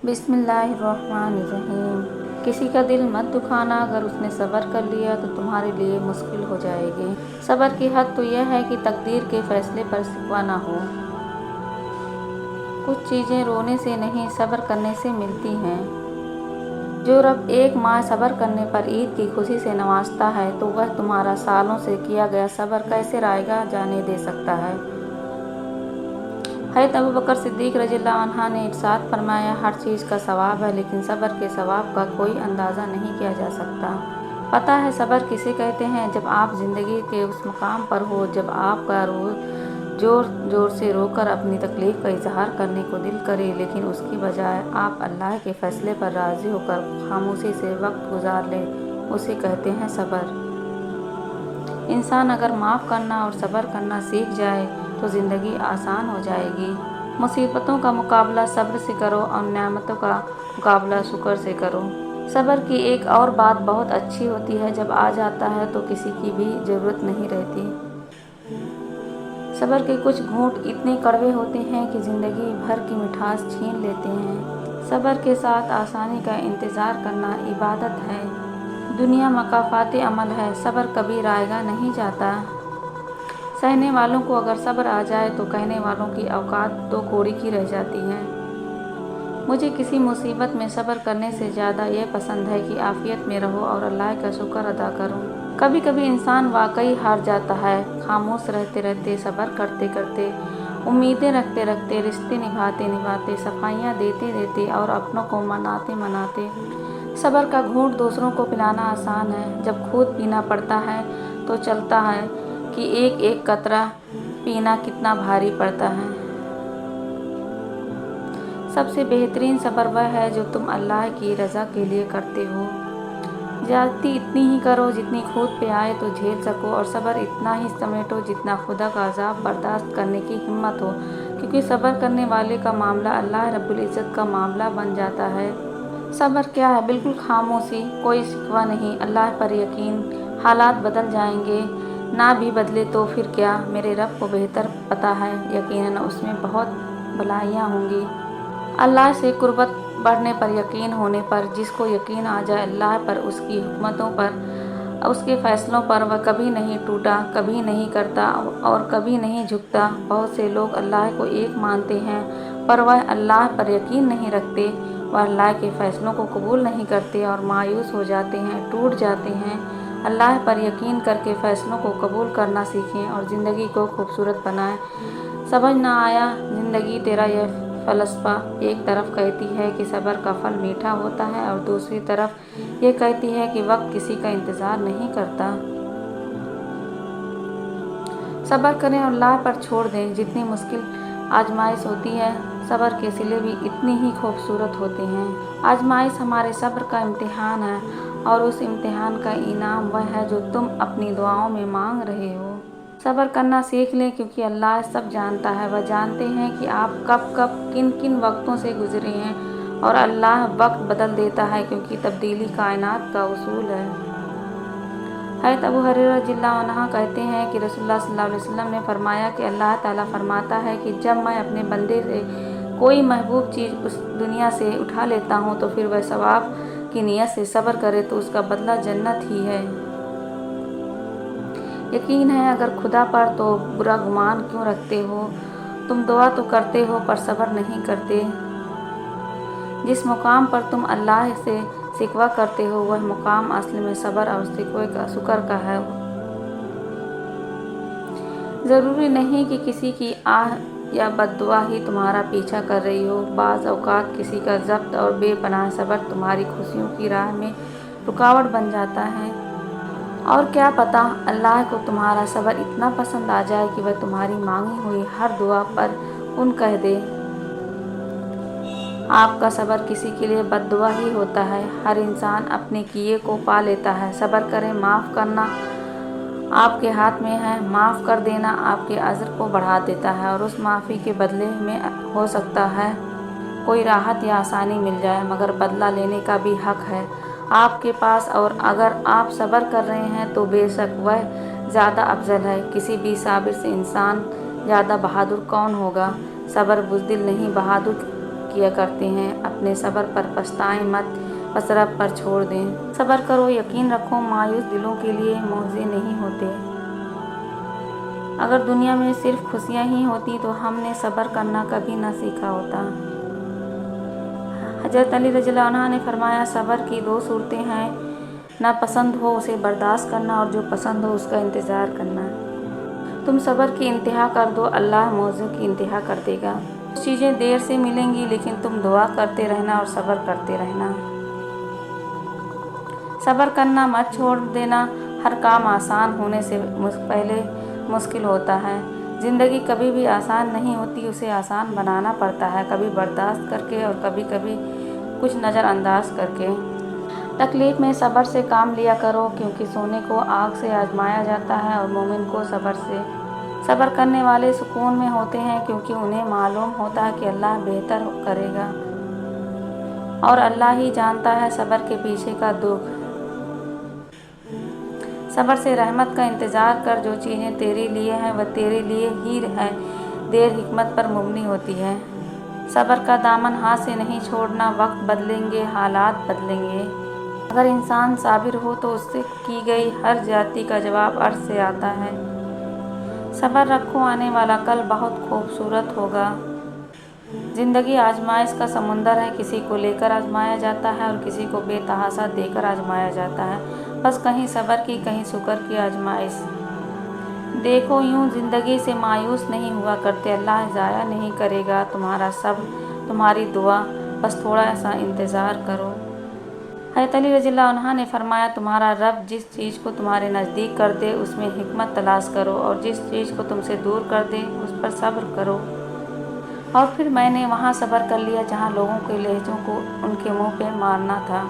बिस्मिल्लाहिर्रहमानिर्रहीम। किसी का दिल मत दुखाना, अगर उसने सब्र कर लिया तो तुम्हारे लिए मुश्किल हो जाएगी। सब्र की हद तो यह है कि तकदीर के फैसले पर शिकवा ना हो। कुछ चीज़ें रोने से नहीं, सब्र करने से मिलती हैं। जो रब एक माह सब्र करने पर ईद की खुशी से नवाजता है, तो वह तुम्हारा सालों से किया गया सब्र कैसे रायगा जाने दे सकता है। हज़रत अबू बकर सिद्दीक़ रज़ियल्लाहु अन्हु ने इरशाद फरमाया, हर चीज़ का सवाब है, लेकिन सब्र के सवाब का कोई अंदाज़ा नहीं किया जा सकता। पता है सब्र किसे कहते हैं? जब आप ज़िंदगी के उस मुकाम पर हो जब आपका रूह ज़ोर ज़ोर से रोकर अपनी तकलीफ़ का इजहार करने को दिल करे, लेकिन उसकी बजाय आप अल्लाह के फ़ैसले पर राज़ी होकर खामोशी से वक्त गुजार ले, उसे कहते हैं सब्र। इंसान अगर माफ़ करना और सब्र करना सीख जाए तो ज़िंदगी आसान हो जाएगी। मुसीबतों का मुकाबला सब्र से करो और नेमतों का मुकाबला शुक्र से करो। सब्र की एक और बात बहुत अच्छी होती है, जब आ जाता है तो किसी की भी ज़रूरत नहीं रहती। सब्र के कुछ घूंट इतने कड़वे होते हैं कि ज़िंदगी भर की मिठास छीन लेते हैं। सब्र के साथ आसानी का इंतज़ार करना इबादत है। दुनिया मकाफ़ाते अमल है, सब्र कभी रायगा नहीं जाता। सहने वालों को अगर सब्र आ जाए तो कहने वालों की औकात दो कौड़ी की रह जाती है। मुझे किसी मुसीबत में सब्र करने से ज़्यादा यह पसंद है कि आफ़ियत में रहो और अल्लाह का शुक्र अदा करो। कभी कभी इंसान वाकई हार जाता है। खामोश रहते रहते, सब्र करते करते, उम्मीदें रखते रखते, रिश्ते निभाते निभाते, सफाइयाँ देते देते और अपनों को मनाते मनाते। सब्र का घूंट दूसरों को पिलाना आसान है, जब खुद पीना पड़ता है तो चलता है कि एक एक कतरा पीना कितना भारी पड़ता है। सबसे बेहतरीन सब्र वह है जो तुम अल्लाह की रज़ा के लिए करते हो। ज़्यादती इतनी ही करो जितनी खुद पे आए तो झेल सको, और सब्र इतना ही समेटो जितना खुदा का अज़ाब बर्दाश्त करने की हिम्मत हो, क्योंकि सब्र करने वाले का मामला अल्लाह रब्बुल इज़्ज़त का मामला बन जाता है। सब्र क्या है? बिल्कुल खामोशी, कोई शिकवा नहीं, अल्लाह पर यकीन। हालात बदल जाएंगे, ना भी बदले तो फिर क्या, मेरे रब को बेहतर पता है, यकीनन उसमें बहुत भलाइयाँ होंगी। अल्लाह से कुर्बत बढ़ने पर, यकीन होने पर, जिसको यकीन आ जाए अल्लाह पर, उसकी हुक्मतों पर, उसके फ़ैसलों पर, वह कभी नहीं टूटा, कभी नहीं करता और कभी नहीं झुकता। बहुत से लोग अल्लाह को एक मानते हैं पर वह अल्लाह पर यकीन नहीं रखते, वह अल्लाह के फ़ैसलों को कबूल नहीं करते और मायूस हो जाते हैं, टूट जाते हैं। अल्लाह पर यकीन करके फ़ैसलों को कबूल करना सीखें और ज़िंदगी को खूबसूरत बनाएं। समझ ना आया ज़िंदगी तेरा यह फ़लसफ़ा? एक तरफ कहती है कि सब्र का फल मीठा होता है और दूसरी तरफ ये कहती है कि वक्त किसी का इंतज़ार नहीं करता। सब्र करें और अल्लाह पर छोड़ दें। जितनी मुश्किल आजमाइश होती है, सब्र के सिले भी इतनी ही खूबसूरत होते हैं। आजमाइश हमारे सब्र का इम्तिहान है और उस इम्तिहान का इनाम वह है जो तुम अपनी दुआओं में मांग रहे हो। सब्र करना सीख लें, क्योंकि अल्लाह सब जानता है। वह जानते हैं कि आप कब कब किन किन वक्तों से गुजरे हैं, और अल्लाह वक्त बदल देता है, क्योंकि तब्दीली कायनात का उसूल है। हज़रत अबू हुरैरा रज़ियल्लाहु अन्हु कहते हैं कि रसूलुल्लाह सल्लल्लाहु अलैहि वसल्लम ने फरमाया कि अल्लाह ताला फरमाता है कि जब मैं अपने बंदे से कोई महबूब चीज़ उस दुनिया से उठा लेता हूँ तो फिर वह सवाब की नीयत से सब्र करे तो उसका बदला जन्नत ही है। यकीन है अगर खुदा पर, तो बुरा गुमान क्यों रखते हो? तुम दुआ तो करते हो पर सब्र नहीं करते। जिस मुकाम पर तुम अल्लाह से शिकवा करते हो, वह मुकाम असल में सब्र और शुक्र का है। ज़रूरी नहीं कि किसी की आह या बद्दुआ ही तुम्हारा पीछा कर रही हो। बाज़ औक़ात किसी का ज़ब्त और बेपनाह सब्र तुम्हारी खुशियों की राह में रुकावट बन जाता है। और क्या पता अल्लाह को तुम्हारा सब्र इतना पसंद आ जाए कि वह तुम्हारी मांगी हुई हर दुआ पर उन कह दे। आपका सब्र किसी के लिए बद्दुआ ही होता है। हर इंसान अपने किए को पा लेता है। सब्र करें। माफ़ करना आपके हाथ में है। माफ़ कर देना आपके अज़्र को बढ़ा देता है, और उस माफ़ी के बदले में हो सकता है कोई राहत या आसानी मिल जाए, मगर बदला लेने का भी हक़ है आपके पास। और अगर आप सब्र कर रहे हैं तो बेशक वह ज़्यादा अफजल है। किसी भी साबिर से इंसान ज़्यादा बहादुर कौन होगा? सब्र बुज़दिल नहीं, बहादुर किया करते हैं। अपने सब्र पर पछताएं मत, बस रब पर छोड़ दें। सब्र करो, यकीन रखो, मायूस दिलों के लिए मौजे नहीं होते। अगर दुनिया में सिर्फ खुशियाँ ही होती तो हमने सब्र करना कभी न सीखा होता। हज़रत अली रज़ियल्लाहु अन्हु ने फरमाया, सब्र की 2 सूरतें हैं, ना पसंद हो उसे बर्दाश्त करना और जो पसंद हो उसका इंतज़ार करना। तुम सब्र की इंतहा कर दो, अल्लाह मौज़ों की इंतहा कर देगा। कुछ चीज़ें देर से मिलेंगी, लेकिन तुम दुआ करते रहना और सब्र करते रहना। सब्र करना मत छोड़ देना। हर काम आसान होने से पहले मुश्किल होता है। ज़िंदगी कभी भी आसान नहीं होती, उसे आसान बनाना पड़ता है, कभी बर्दाश्त करके और कभी कभी कुछ नज़रअंदाज करके। तकलीफ़ में सब्र से काम लिया करो, क्योंकि सोने को आग से आजमाया जाता है और मोमिन को सब्र से। सब्र करने वाले सुकून में होते हैं, क्योंकि उन्हें मालूम होता है कि अल्लाह बेहतर करेगा और अल्लाह ही जानता है सब्र के पीछे का दुख। सब्र से रहमत का इंतज़ार कर, जो चीज़ें तेरे लिए हैं वह तेरे लिए ही है, देर हिकमत पर मुबनी होती है। सब्र का दामन हाथ से नहीं छोड़ना, वक्त बदलेंगे, हालात बदलेंगे। अगर इंसान साबिर हो तो उससे की गई हर ज्यादती का जवाब अर्श से आता है। सब्र रखो, आने वाला कल बहुत खूबसूरत होगा। ज़िंदगी आजमाइश का समुंदर है, किसी को लेकर आजमाया जाता है और किसी को बेतहाशा देकर आजमाया जाता है। बस कहीं सब्र की, कहीं शुक्र की आजमाइश। देखो, यूं ज़िंदगी से मायूस नहीं हुआ करते, अल्लाह ज़ाया नहीं करेगा तुम्हारा सब्र, तुम्हारी दुआ, बस थोड़ा सा इंतज़ार करो। हज़रत अली रज़ियल्लाहु अन्हु ने फरमाया, तुम्हारा रब जिस चीज़ को तुम्हारे नज़दीक कर दे उसमें हिकमत तलाश करो, और जिस चीज़ को तुमसे दूर कर दे उस पर सब्र करो। और फिर मैंने वहाँ सब्र कर लिया जहाँ लोगों के लहजों को उनके मुँह पे मारना था।